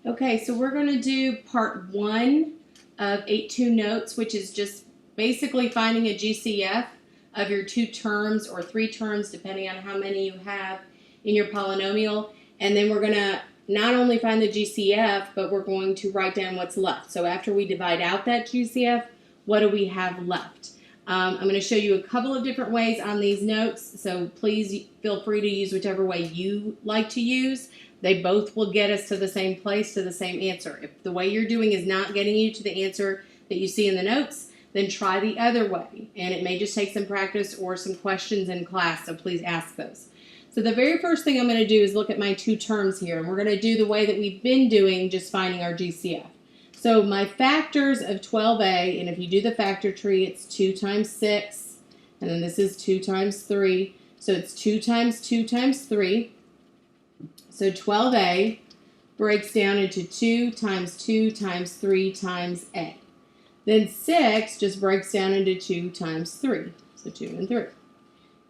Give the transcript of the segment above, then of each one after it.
Okay, so we're going to do part 1 of 8-2 notes, which is just basically finding a GCF of your 2 terms or 3 terms, depending on how many you have in your polynomial. And then we're going to not only find the GCF, but we're going to write down what's left. So after we divide out that GCF, what do we have left? I'm going to show you a couple of different ways on these notes, so please feel free to use whichever way you like to use. They both will get us to the same place, to the same answer. If the way you're doing is not getting you to the answer that you see in the notes, then try the other way. And it may just take some practice or some questions in class, so please ask those. So the very first thing I'm going to do is look at my 2 terms here, and we're going to do the way that we've been doing, just finding our GCF. So my factors of 12a, and if you do the factor tree, it's 2 times 6, and then this is 2 times 3. So it's 2 times 2 times 3. So 12a breaks down into 2 times 2 times 3 times a. Then 6 just breaks down into 2 times 3. So 2 and 3.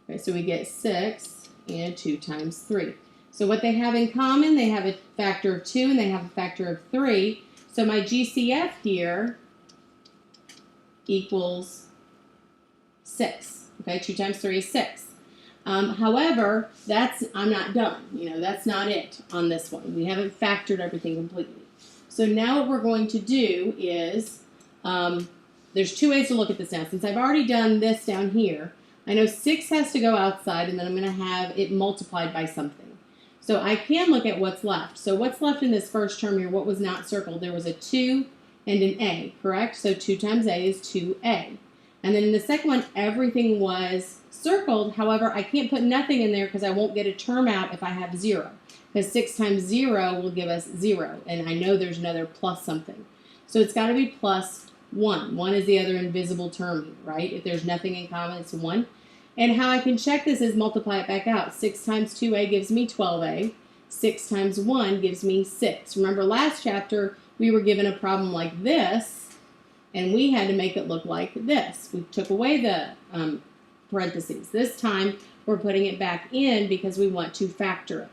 Okay, so we get 6 and 2 times 3. So what they have in common, they have a factor of 2 and they have a factor of 3. So my GCF here equals 6. Okay, 2 times 3 is 6. However, I'm not done. That's not it on this one. We haven't factored everything completely. So now what we're going to do is, there's 2 ways to look at this now. Since I've already done this down here, I know 6 has to go outside, and then I'm going to have it multiplied by something. So I can look at what's left. So what's left in this first term here, what was not circled? There was a 2 and an a, correct? So 2 times a is 2a. And then in the second one, everything was circled. However, I can't put nothing in there because I won't get a term out if I have 0. Because 6 times 0 will give us 0. And I know there's another plus something. So it's got to be plus 1. 1 is the other invisible term, right? If there's nothing in common, it's 1. And how I can check this is multiply it back out. 6 times 2a gives me 12a. 6 times 1 gives me 6. Remember last chapter, we were given a problem like this, and we had to make it look like this. We took away the parentheses. This time, we're putting it back in because we want to factor it.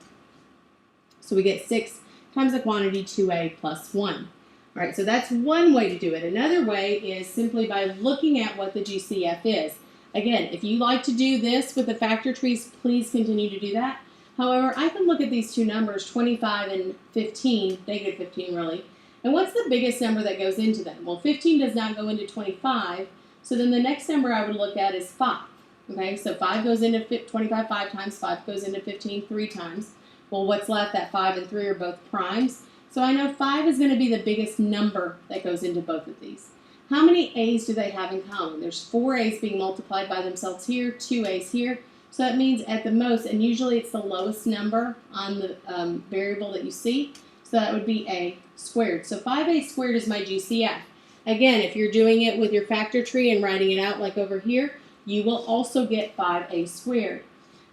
So we get 6 times the quantity 2a plus 1. All right, so that's one way to do it. Another way is simply by looking at what the GCF is. Again, if you like to do this with the factor trees, please continue to do that. However, I can look at these 2 numbers, 25 and 15, negative 15 really, and what's the biggest number that goes into them? Well, 15 does not go into 25, so then the next number I would look at is 5. Okay, so 5 goes into 25 5 times, 5 goes into 15 3 times. Well, what's left? That 5 and 3 are both primes, so I know 5 is going to be the biggest number that goes into both of these. How many a's do they have in common? There's 4 a's being multiplied by themselves here, 2 a's here. So that means at the most, and usually it's the lowest number on the variable that you see. So that would be a squared. So 5a squared is my GCF. Again, if you're doing it with your factor tree and writing it out like over here, you will also get 5a squared.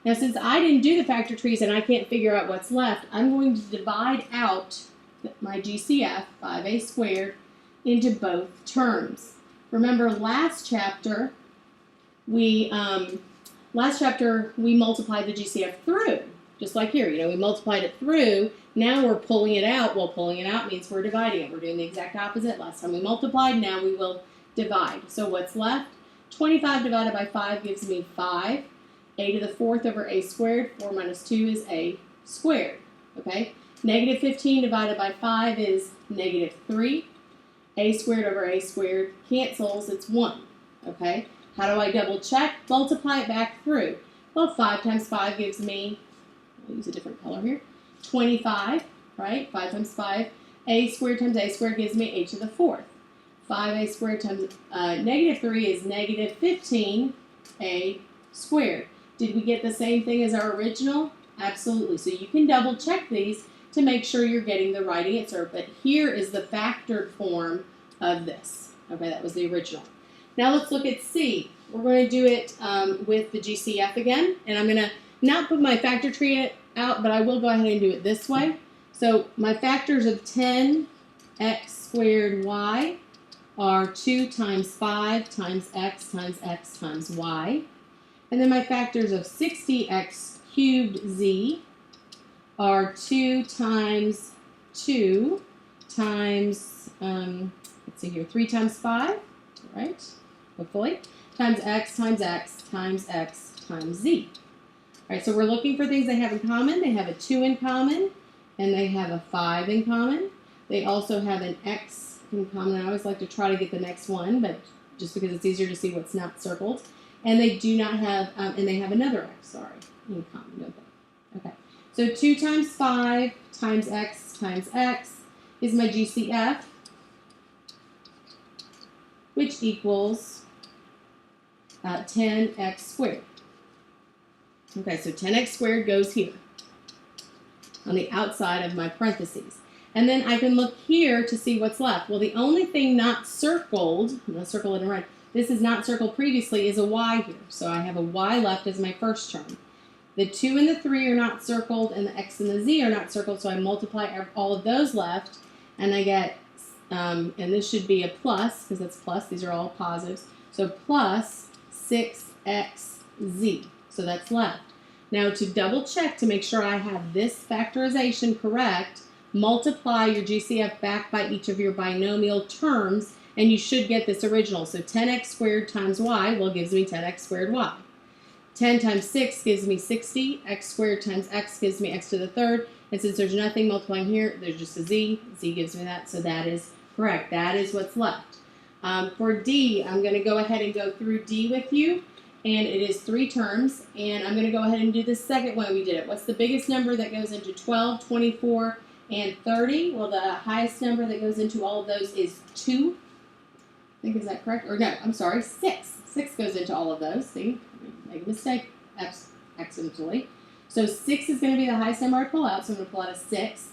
Now since I didn't do the factor trees and I can't figure out what's left, I'm going to divide out my GCF, 5a squared, into both terms. Remember last chapter we multiplied the GCF through, just like here. We multiplied it through. Now we're pulling it out. Well, pulling it out means we're dividing it. We're doing the exact opposite. Last time we multiplied, now we will divide. So what's left? 25 divided by 5 gives me 5. A to the 4th over a squared. 4 minus 2 is a squared. Okay? Negative 15 divided by 5 is negative 3. A squared over a squared cancels, it's 1, okay? How do I double check? Multiply it back through. Well, 5 times 5 gives me, I'll use a different color here, 25, right? 5 times 5, a squared times a squared gives me a to the 4th. 5a squared times negative 3 is negative 15a squared. Did we get the same thing as our original? Absolutely. So you can double check these to make sure you're getting the right answer. But here is the factored form of this. Okay, that was the original. Now let's look at C. We're going to do it with the GCF again. And I'm going to not put my factor tree out, but I will go ahead and do it this way. So my factors of 10x squared y are 2 times 5 times x times y. And then my factors of 60x cubed z are 2 times 2 times, let's see here, 3 times 5, right? Hopefully, times x times x times x times z. All right, so we're looking for things they have in common. They have a 2 in common, and they have a 5 in common. They also have an x in common. I always like to try to get the next one, but just because it's easier to see what's not circled. And they do not have, and they have another x, in common, don't they? Okay, so 2 times 5 times x is my GCF, which equals 10x squared. Okay, so 10x squared goes here on the outside of my parentheses. And then I can look here to see what's left. Well, the only thing not circled, I'm going to circle it in red, this is not circled previously, is a y here. So I have a y left as my first term. The 2 and the 3 are not circled, and the x and the z are not circled, so I multiply all of those left, and I get, and this should be a plus, because that's plus, these are all positives, so plus 6xz. So that's left. Now to double check to make sure I have this factorization correct, multiply your GCF back by each of your binomial terms, and you should get this original. So 10x squared times y, well, gives me 10x squared y. 10 times 6 gives me 60. X squared times x gives me x to the third. And since there's nothing multiplying here, there's just a z. Z gives me that, so that is correct. That is what's left. For D, I'm going to go ahead and go through D with you. And it is 3 terms. And I'm going to go ahead and do the second way we did it. What's the biggest number that goes into 12, 24, and 30? Well, the highest number that goes into all of those is 2. I think, is that correct? Or no, I'm sorry, 6. 6 goes into all of those. See, make a mistake accidentally. So 6 is going to be the highest number I pull out. So I'm going to pull out a 6.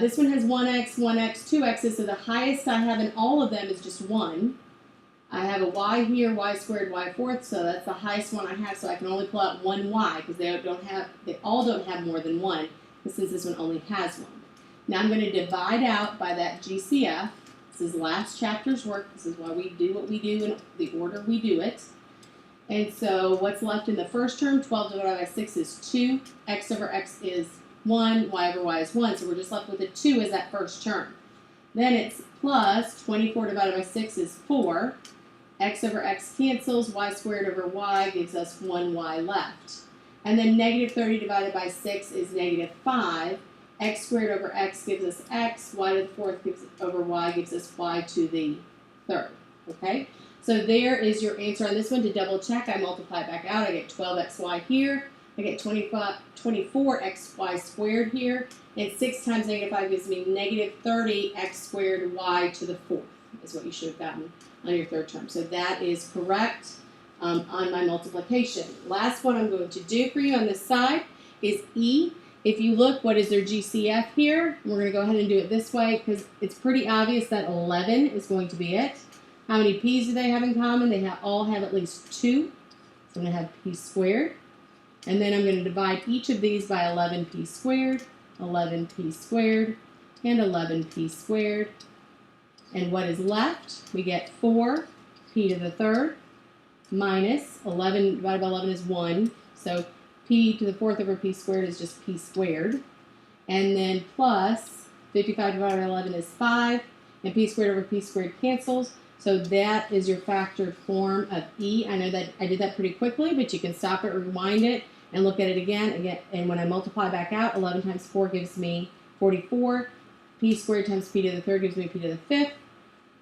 This one has 1x, 1x, 2x's. So the highest I have in all of them is just 1. I have a y here, y squared, y fourth, so that's the highest one I have, so I can only pull out one y, because they all don't have more than 1, since this one only has 1. Now I'm going to divide out by that GCF. This is last chapter's work. This is why we do what we do in the order we do it. And so what's left in the first term, 12 divided by 6 is 2, x over x is 1, y over y is 1, so we're just left with a 2 as that first term. Then it's plus 24 divided by 6 is 4. X over x cancels, y squared over y gives us 1y left. And then negative 30 divided by 6 is negative 5. X squared over x gives us x, y to the fourth over y gives us y to the third. Okay? So there is your answer on this one. To double check, I multiply it back out. I get 12xy here. I get 24xy squared here. And 6 times negative 5 gives me negative 30x squared y to the fourth is what you should have gotten on your third term. So that is correct on my multiplication. Last one I'm going to do for you on this side is E. If you look, what is their GCF here? We're going to go ahead and do it this way because it's pretty obvious that 11 is going to be it. How many p's do they have in common? They all have at least 2. So I'm going to have p squared. And then I'm going to divide each of these by 11p squared, 11p squared, and 11p squared. And what is left? We get 4p to the third minus 11 divided by 11 is 1. So p to the fourth over p squared is just p squared. And then plus 55 divided by 11 is 5. And p squared over p squared cancels. So that is your factored form of E. I know that I did that pretty quickly, but you can stop it, rewind it, and look at it again. And when I multiply back out, 11 times 4 gives me 44. P squared times p to the third gives me p to the fifth.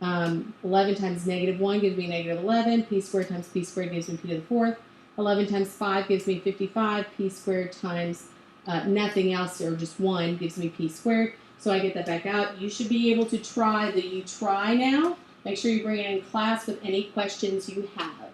11 times negative 1 gives me negative 11. P squared times p squared gives me p to the fourth. 11 times 5 gives me 55. P squared times nothing else, or just 1, gives me p squared. So I get that back out. You should be able to try the you try now. Make sure you bring it in class with any questions you have.